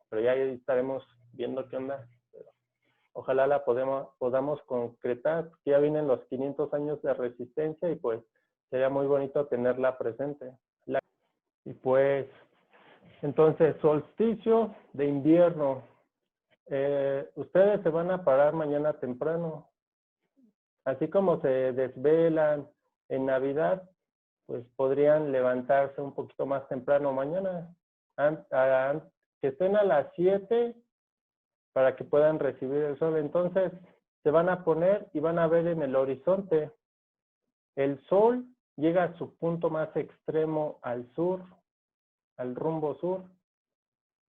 Speaker 2: Pero ya ahí estaremos viendo qué onda. Ojalá la podamos concretar. Ya vienen los 500 años de resistencia y pues sería muy bonito tenerla presente. Y pues, entonces, solsticio de invierno. Ustedes se van a parar mañana temprano. Así como se desvelan en Navidad, pues podrían levantarse un poquito más temprano mañana. Que estén a las 7 para que puedan recibir el sol. Entonces, se van a poner y van a ver en el horizonte. El sol llega a su punto más extremo al sur, al rumbo sur,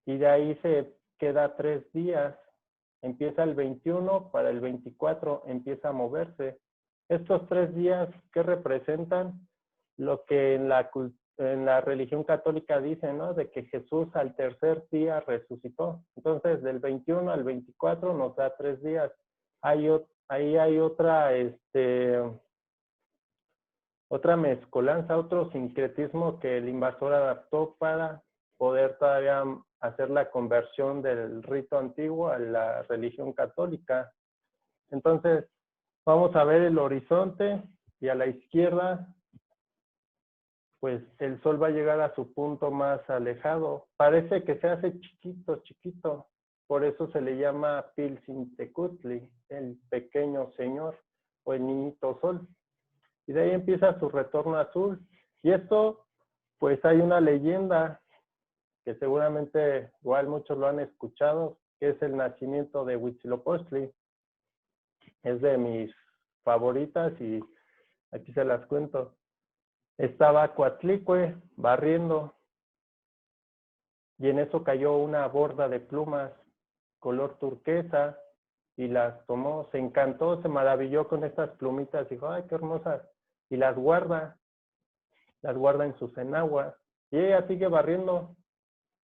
Speaker 2: y de ahí se queda 3 días. Empieza el 21, para el 24 empieza a moverse. Estos 3 días, ¿qué representan? Lo que en la religión católica dice, ¿no? De que Jesús al tercer día resucitó. Entonces, del 21 al 24 nos da 3 días. Ahí hay otra mezcolanza, otro sincretismo que el invasor adaptó para poder todavía hacer la conversión del rito antiguo a la religión católica. Entonces, vamos a ver el horizonte y a la izquierda, pues el sol va a llegar a su punto más alejado. Parece que se hace chiquito, chiquito. Por eso se le llama Pilsintecutli, el pequeño señor o el niñito sol. Y de ahí empieza su retorno azul. Y esto, pues hay una leyenda que seguramente igual muchos lo han escuchado, que es el nacimiento de Huitzilopochtli. Es de mis favoritas y aquí se las cuento. Estaba Coatlicue barriendo y en eso cayó una borda de plumas color turquesa y las tomó, se encantó, se maravilló con estas plumitas, dijo, ay, qué hermosas, y las guarda en sus enaguas, y ella sigue barriendo,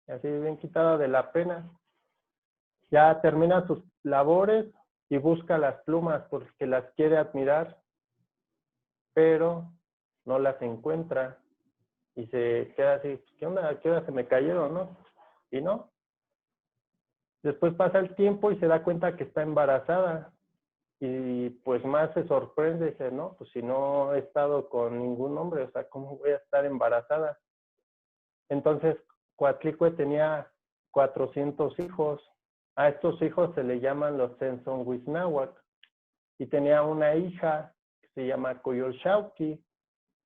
Speaker 2: así bien quitada de la pena. Ya termina sus labores y busca las plumas porque las quiere admirar, pero no las encuentra y se queda así, ¿qué onda? ¿Qué hora se me cayeron, no? Y no. Después pasa el tiempo y se da cuenta que está embarazada y pues más se sorprende, dice, no, pues si no he estado con ningún hombre, o sea, ¿cómo voy a estar embarazada? Entonces, Coatlicue tenía 400 hijos. A estos hijos se le llaman los Sensonhuiznahuac. Y tenía una hija que se llama Coyolxauhqui.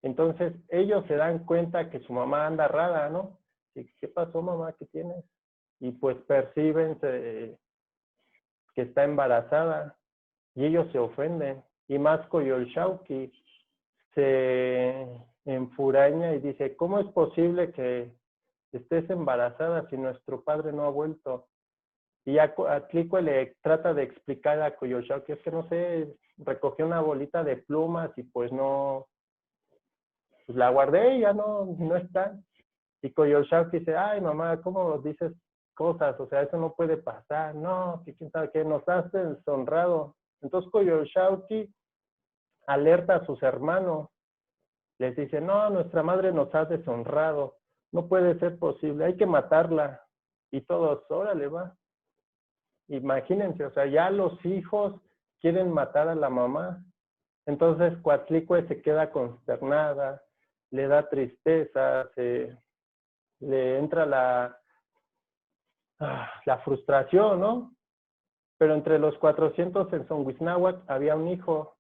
Speaker 2: Entonces, ellos se dan cuenta que su mamá anda rara, ¿no? Y, ¿qué pasó, mamá? ¿Qué tienes? Y pues perciben que está embarazada. Y ellos se ofenden. Y más Coyolxauhqui se enfuraña y dice, ¿cómo es posible que estés embarazada si nuestro padre no ha vuelto? Y a Coatlicue le trata de explicar a Coyolxauhqui, es que no sé, recogió una bolita de plumas y pues no, pues la guardé y ya no está. Y Coyolxauhqui dice, ay mamá, ¿cómo dices cosas? O sea, eso no puede pasar, no, que quién sabe qué, nos has deshonrado. Entonces Coyolxauhqui alerta a sus hermanos, les dice, no, nuestra madre nos ha deshonrado, no puede ser posible, hay que matarla. Y todos, órale, va. imagínense, o sea, ya los hijos quieren matar a la mamá. Entonces Coatlicue se queda consternada, le da tristeza, le entra la frustración, ¿no? Pero entre los 400 en Zonguiznáhuac había un hijo,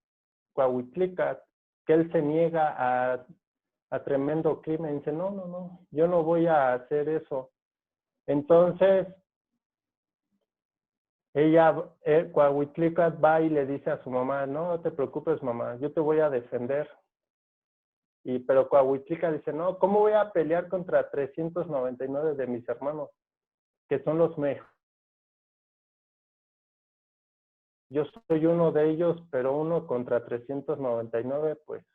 Speaker 2: Coahuitlicat, que él se niega a tremendo crimen. Dice, no, no, no, yo no voy a hacer eso. Entonces, Coahuitlicat va y le dice a su mamá, no te preocupes, mamá, yo te voy a defender. Pero Coahuitlicat dice, no, ¿cómo voy a pelear contra 399 de mis hermanos, que son los mejores? Yo soy uno de ellos, pero uno contra 399, pues,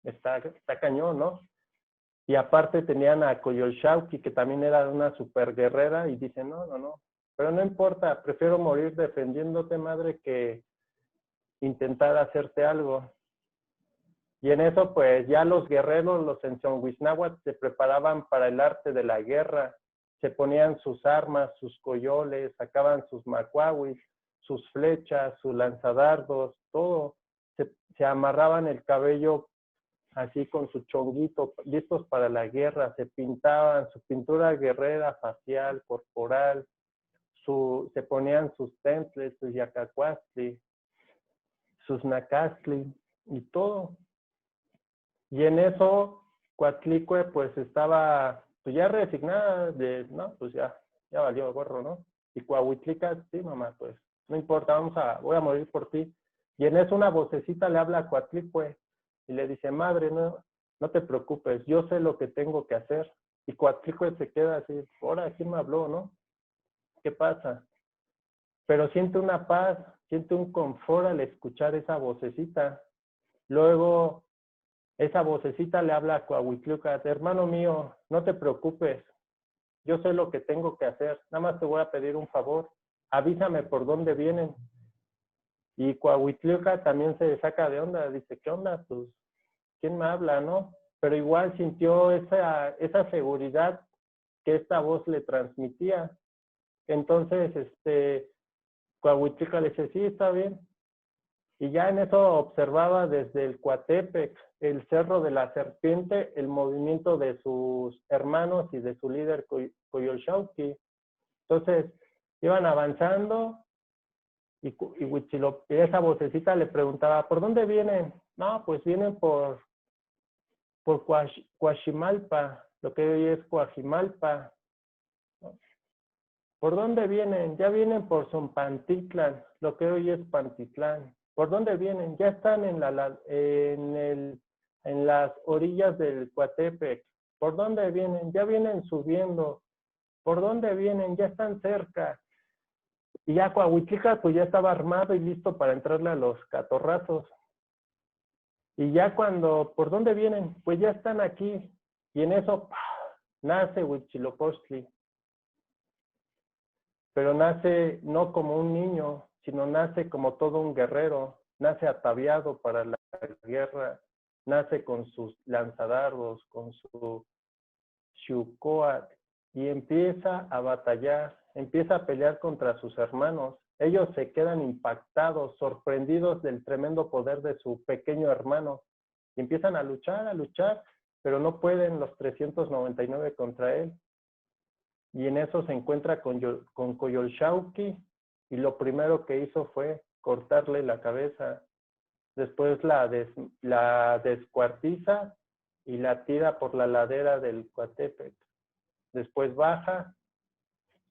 Speaker 2: está cañón, ¿no? Y aparte tenían a Coyolxauhqui, que también era una super guerrera, y dice, no, no, no, pero no importa, prefiero morir defendiéndote, madre, que intentar hacerte algo. Y en eso, pues, ya los guerreros, los Zonguiznáhuac, se preparaban para el arte de la guerra, se ponían sus armas, sus coyoles, sacaban sus macuahuis, sus flechas, sus lanzadardos, todo. Se amarraban el cabello así con su chonguito, listos para la guerra, se pintaban su pintura guerrera, facial, corporal, se ponían sus temples, sus yacacuastli, sus nacastli y todo. Y en eso Coatlicue pues estaba pues ya resignada de, no, pues ya valió gorro, ¿no? Y Coahuitlicat, sí, mamá, pues no importa, voy a morir por ti. Y en eso una vocecita le habla a Coatlicue y le dice, madre, no te preocupes, yo sé lo que tengo que hacer. Y Coatlicue se queda así, ahora, ¿quién me habló, no? ¿Qué pasa? Pero siente una paz, siente un confort al escuchar esa vocecita. Luego, esa vocecita le habla a Coahuitlicat, hermano mío, no te preocupes, yo sé lo que tengo que hacer, nada más te voy a pedir un favor, avísame por dónde vienen. Y Coahuitlicat también se saca de onda, dice, ¿qué onda? Pues, ¿quién me habla, no? Pero igual sintió esa seguridad que esta voz le transmitía. Entonces, Coahuitlicat le dice, sí, está bien. Y ya en eso observaba desde el Coatepec, el Cerro de la Serpiente, el movimiento de sus hermanos y de su líder Coyolxauhqui. Entonces, iban avanzando y esa vocecita le preguntaba, ¿por dónde vienen? No, pues vienen por Coaximalpa, lo que hoy es Coajimalpa. ¿Por dónde vienen? Ya vienen por Zompantitlan, lo que hoy es Pantitlán. ¿Por dónde vienen? Ya están en las orillas del Coatepec. ¿Por dónde vienen? Ya vienen subiendo. ¿Por dónde vienen? Ya están cerca. Y ya Coahuitlicat pues ya estaba armado y listo para entrarle a los catorrazos. Y ya ¿por dónde vienen? Pues ya están aquí. Y en eso nace Huitzilopochtli. Pero nace no como un niño, sino nace como todo un guerrero, nace ataviado para la guerra, nace con sus lanzadardos, con su xucoat, y empieza a batallar, empieza a pelear contra sus hermanos. Ellos se quedan impactados, sorprendidos del tremendo poder de su pequeño hermano, y empiezan a luchar, pero no pueden los 399 contra él. Y en eso se encuentra con Coyolxauhqui y lo primero que hizo fue cortarle la cabeza. Después la descuartiza y la tira por la ladera del Coatepec. Después baja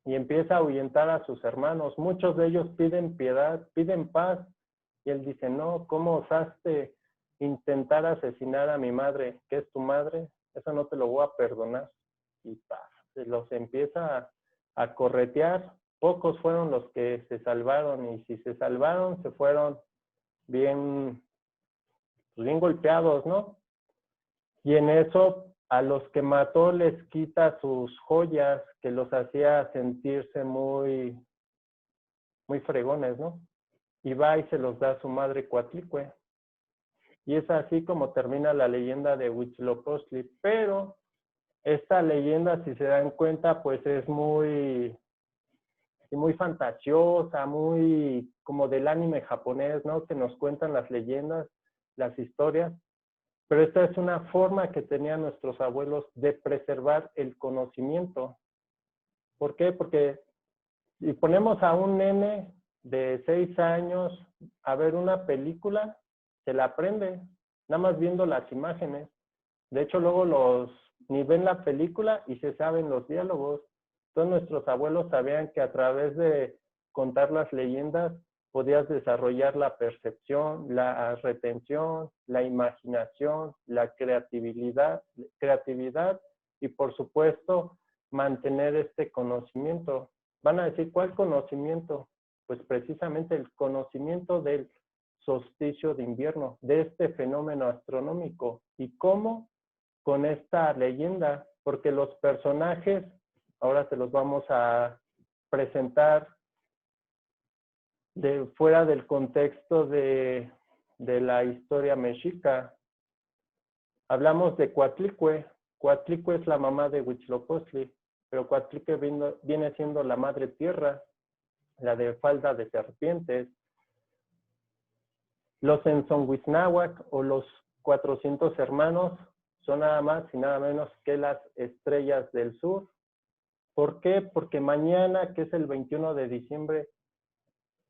Speaker 2: y empieza a ahuyentar a sus hermanos. Muchos de ellos piden piedad, piden paz. Y él dice, no, ¿cómo osaste intentar asesinar a mi madre? ¿Qué es tu madre? Eso no te lo voy a perdonar. Y se los empieza a corretear. Pocos fueron los que se salvaron. Y si se salvaron, se fueron bien golpeados, ¿no? Y en eso a los que mató les quita sus joyas, que los hacía sentirse muy, muy fregones, ¿no? Y va y se los da a su madre Coatlicue. Y es así como termina la leyenda de Huitzilopochtli. Pero esta leyenda, si se dan cuenta, pues es muy y muy fantasiosa, muy como del anime japonés, ¿no? Que nos cuentan las leyendas, las historias. Pero esta es una forma que tenían nuestros abuelos de preservar el conocimiento. ¿Por qué? Porque si ponemos a un nene de 6 años a ver una película, se la aprende, nada más viendo las imágenes. De hecho, luego ni ven la película y se saben los diálogos. Todos nuestros abuelos sabían que a través de contar las leyendas podías desarrollar la percepción, la retención, la imaginación, la creatividad y, por supuesto, mantener este conocimiento. Van a decir, ¿cuál conocimiento? Pues precisamente el conocimiento del solsticio de invierno, de este fenómeno astronómico. ¿Y cómo? Con esta leyenda, porque los personajes, ahora se los vamos a presentar fuera del contexto de la historia mexica. Hablamos de Coatlicue. Coatlicue es la mamá de Huitzilopochtli, pero Coatlicue viene siendo la madre tierra, la de falda de serpientes. Los Enzonhuitnáhuac o los 400 hermanos son nada más y nada menos que las estrellas del sur. ¿Por qué? Porque mañana, que es el 21 de diciembre,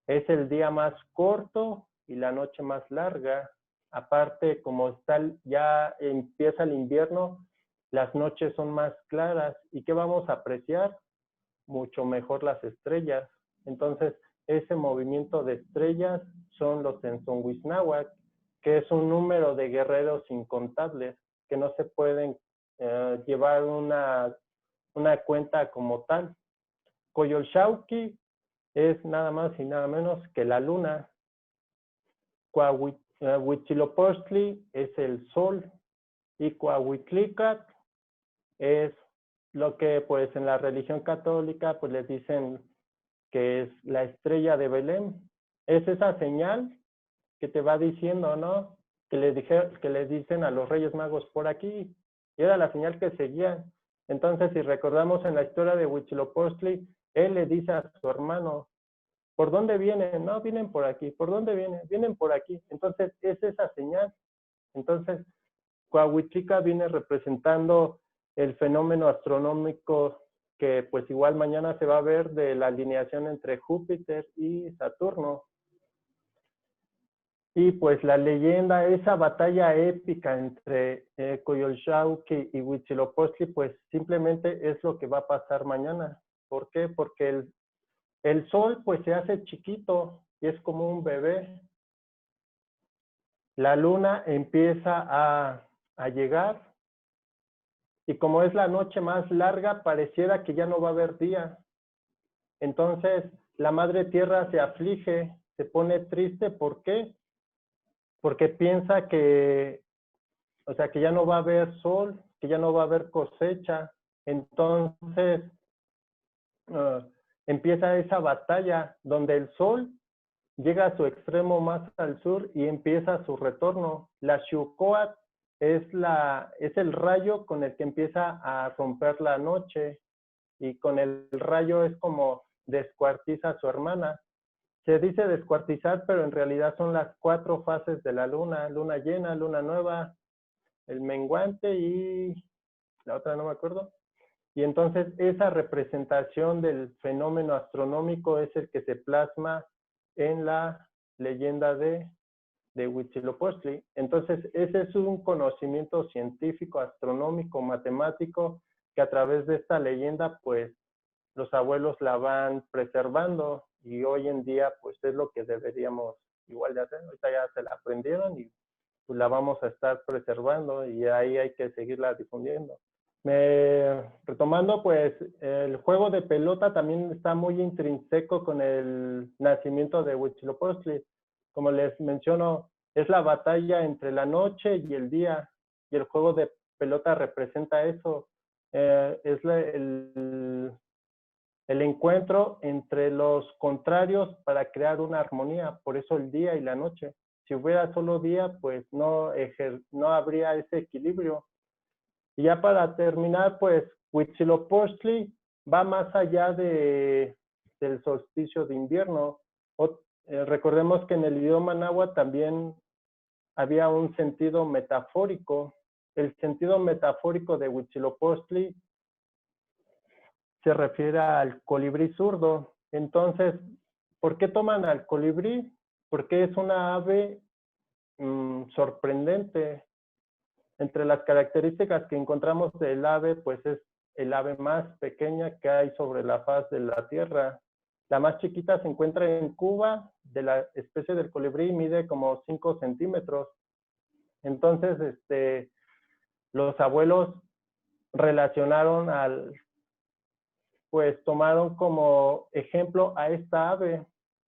Speaker 2: es el día más corto y la noche más larga. Aparte, como ya empieza el invierno, las noches son más claras. ¿Y qué vamos a apreciar? Mucho mejor las estrellas. Entonces, ese movimiento de estrellas son los Enzonhuitnáhuac, que es un número de guerreros incontables que no se pueden llevar una cuenta como tal. Coyolxauhqui es nada más y nada menos que la luna. Huitzilopochtli es el sol y Coahuitlicat es lo que pues en la religión católica pues les dicen que es la estrella de Belén. Es esa señal que te va diciendo, ¿no? Que le dicen a los Reyes Magos por aquí, y era la señal que seguían. Entonces, si recordamos en la historia de Huitzilopochtli, él le dice a su hermano, ¿por dónde vienen? No, vienen por aquí. ¿Por dónde vienen? Vienen por aquí. Entonces, es esa señal. Entonces, Coahuitlica viene representando el fenómeno astronómico que pues igual mañana se va a ver de la alineación entre Júpiter y Saturno. Y pues la leyenda, esa batalla épica entre Coyolxauhqui y Huitzilopochtli, pues simplemente es lo que va a pasar mañana. ¿Por qué? Porque el sol pues se hace chiquito y es como un bebé. La luna empieza a llegar y como es la noche más larga, pareciera que ya no va a haber día. Entonces la madre tierra se aflige, se pone triste. ¿Por qué? Porque piensa que ya no va a haber sol, que ya no va a haber cosecha. Entonces empieza esa batalla donde el sol llega a su extremo más al sur y empieza su retorno. La Xiuhcoatl es el rayo con el que empieza a romper la noche, y con el rayo es como descuartiza a su hermana. Se dice descuartizar, pero en realidad son las 4 fases de la luna: luna llena, luna nueva, el menguante y la otra no me acuerdo. Y entonces esa representación del fenómeno astronómico es el que se plasma en la leyenda de Huitzilopochtli. Entonces ese es un conocimiento científico, astronómico, matemático, que a través de esta leyenda pues los abuelos la van preservando, y hoy en día pues es lo que deberíamos igual de hacer. Ahorita ya se la aprendieron y pues la vamos a estar preservando, y ahí hay que seguirla difundiendo. Retomando, pues el juego de pelota también está muy intrínseco con el nacimiento de Huitzilopochtli. Como les menciono, es la batalla entre la noche y el día, y el juego de pelota representa eso. Es el encuentro entre los contrarios para crear una armonía, por eso el día y la noche. Si hubiera solo día, pues no habría ese equilibrio. Y ya para terminar, pues Huitzilopochtli va más allá de del solsticio de invierno. Recordemos que en el idioma náhuatl también había un sentido metafórico. El sentido metafórico de Huitzilopochtli se refiere al colibrí zurdo. Entonces, ¿por qué toman al colibrí? Porque es una ave sorprendente. Entre las características que encontramos del ave, pues es el ave más pequeña que hay sobre la faz de la Tierra. La más chiquita se encuentra en Cuba, de la especie del colibrí, mide como 5 centímetros. Entonces, los abuelos relacionaron pues tomaron como ejemplo a esta ave,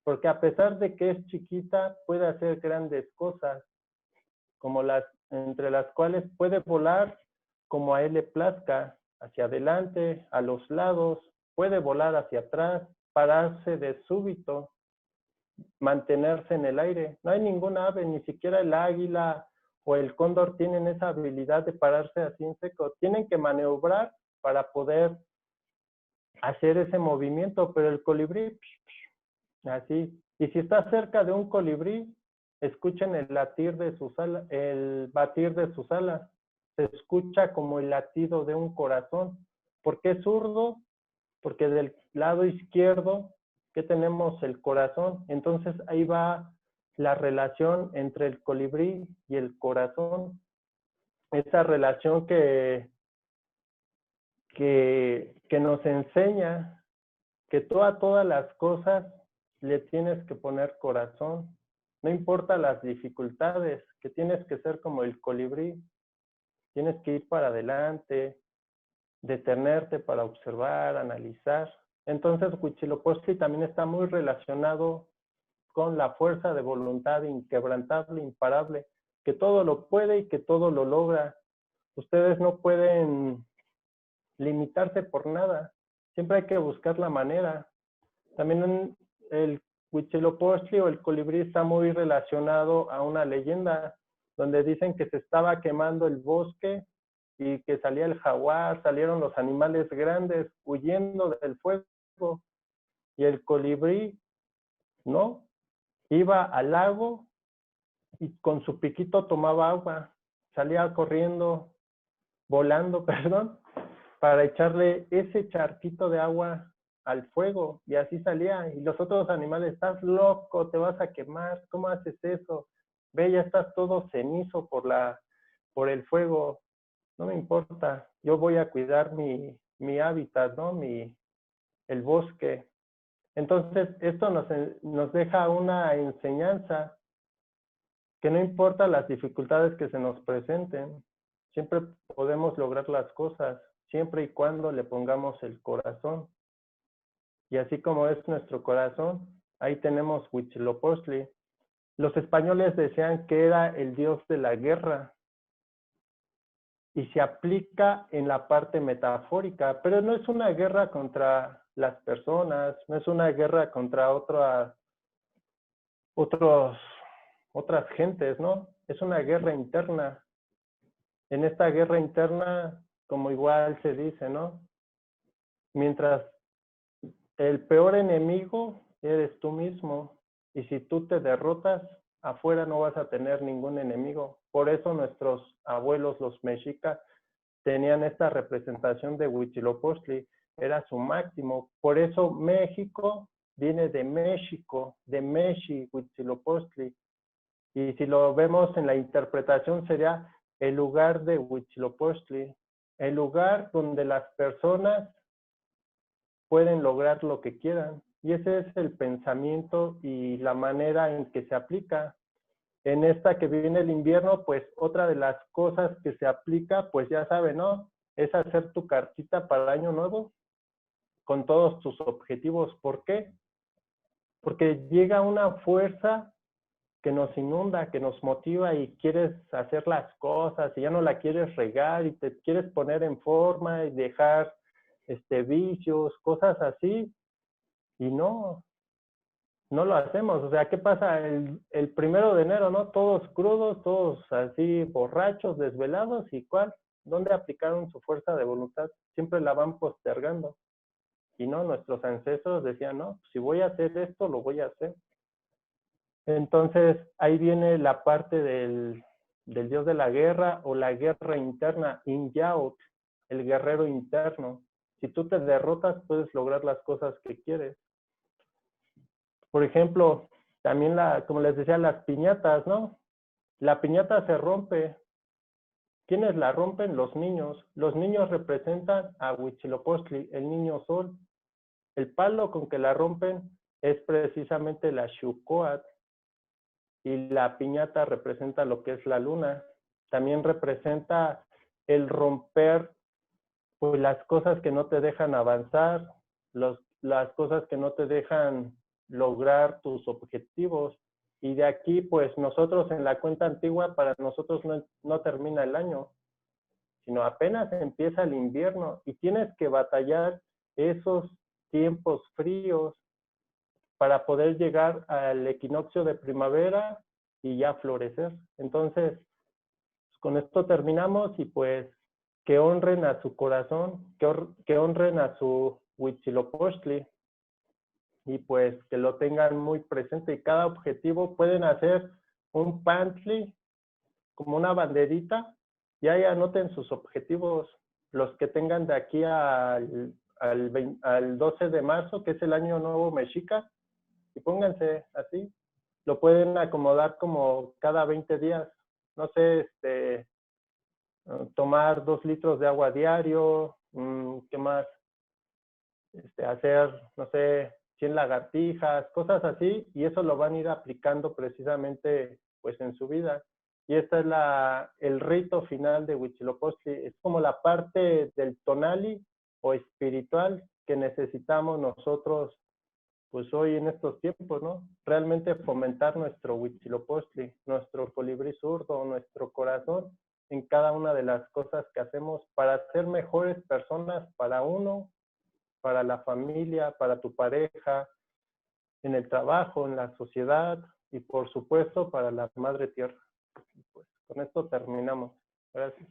Speaker 2: porque a pesar de que es chiquita, puede hacer grandes cosas, como entre las cuales puede volar como a él le plazca, hacia adelante, a los lados, puede volar hacia atrás, pararse de súbito, mantenerse en el aire. No hay ninguna ave, ni siquiera el águila o el cóndor tienen esa habilidad de pararse así en seco. Tienen que maniobrar para poder hacer ese movimiento, pero el colibrí, así. Y si está cerca de un colibrí, escuchen el latir de sus alas, el batir de sus alas. Se escucha como el latido de un corazón. ¿Por qué zurdo? Porque del lado izquierdo, ¿qué tenemos? El corazón. Entonces ahí va la relación entre el colibrí y el corazón. Esa relación que nos enseña que todas las cosas le tienes que poner corazón. No importa las dificultades, que tienes que ser como el colibrí. Tienes que ir para adelante, detenerte para observar, analizar. Entonces, Huitzilopochtli también está muy relacionado con la fuerza de voluntad inquebrantable, imparable, que todo lo puede y que todo lo logra. Ustedes no pueden limitarse por nada. Siempre hay que buscar la manera. También el Huitzilopochtli o el colibrí está muy relacionado a una leyenda donde dicen que se estaba quemando el bosque y que salía el jaguar, salieron los animales grandes huyendo del fuego y el colibrí, ¿no? Iba al lago y con su piquito tomaba agua, salía corriendo, volando, perdón, para echarle ese charquito de agua al fuego y así salía. Y los otros animales, estás loco, te vas a quemar, ¿cómo haces eso? Ve, ya estás todo cenizo por el fuego. No me importa, yo voy a cuidar mi hábitat, ¿no? El bosque. Entonces, esto nos deja una enseñanza que no importa las dificultades que se nos presenten, siempre podemos lograr las cosas, siempre y cuando le pongamos el corazón. Y así como es nuestro corazón, ahí tenemos Huitzilopochtli. Los españoles decían que era el dios de la guerra y se aplica en la parte metafórica, pero no es una guerra contra las personas, no es una guerra contra otras gentes, ¿no? Es una guerra interna. En esta guerra interna, como igual se dice, ¿no? Mientras el peor enemigo eres tú mismo, y si tú te derrotas, afuera no vas a tener ningún enemigo. Por eso nuestros abuelos, los mexicas, tenían esta representación de Huitzilopochtli, era su máximo. Por eso México viene de México, de Meshi, Huitzilopochtli. Y si lo vemos en la interpretación sería el lugar de Huitzilopochtli, el lugar donde las personas pueden lograr lo que quieran. Y ese es el pensamiento y la manera en que se aplica. En esta que viene el invierno, pues otra de las cosas que se aplica, pues ya saben, ¿no? Es hacer tu cartita para el año nuevo con todos tus objetivos. ¿Por qué? Porque llega una fuerza que nos inunda, que nos motiva y quieres hacer las cosas y ya no la quieres regar y te quieres poner en forma y dejar vicios, cosas así, y no lo hacemos. O sea, ¿qué pasa el 1 de enero, no? Todos crudos, todos así borrachos, desvelados, ¿y cuál? ¿Dónde aplicaron su fuerza de voluntad? Siempre la van postergando. Y no, nuestros ancestros decían, no, si voy a hacer esto, lo voy a hacer. Entonces, ahí viene la parte del dios de la guerra o la guerra interna, Inyaut, el guerrero interno. Si tú te derrotas, puedes lograr las cosas que quieres. Por ejemplo, también, como les decía, las piñatas, ¿no? La piñata se rompe. ¿Quiénes la rompen? Los niños. Los niños representan a Huitzilopochtli, el niño sol. El palo con que la rompen es precisamente la Xucoatl, y la piñata representa lo que es la luna. También representa el romper, pues, las cosas que no te dejan avanzar, las cosas que no te dejan lograr tus objetivos. Y de aquí, pues nosotros en la cuenta antigua, para nosotros no termina el año, sino apenas empieza el invierno y tienes que batallar esos tiempos fríos para poder llegar al equinoccio de primavera y ya florecer. Entonces, con esto terminamos y pues que honren a su corazón, que honren a su Huitzilopochtli y pues que lo tengan muy presente. Y cada objetivo pueden hacer un pantli, como una banderita, y ahí anoten sus objetivos, los que tengan de aquí al 12 de marzo, que es el Año Nuevo Mexica, y pónganse así. Lo pueden acomodar como cada 20 días. No sé, tomar 2 litros de agua diario, ¿qué más? Hacer, no sé, 100 lagartijas, cosas así, y eso lo van a ir aplicando precisamente pues en su vida. Y esta es el rito final de Huitzilopochtli. Es como la parte del tonali o espiritual que necesitamos nosotros pues hoy en estos tiempos, ¿no? Realmente fomentar nuestro Huitzilopochtli, nuestro colibrí zurdo, nuestro corazón en cada una de las cosas que hacemos para ser mejores personas para uno, para la familia, para tu pareja, en el trabajo, en la sociedad y por supuesto para la madre tierra. Pues con esto terminamos. Gracias.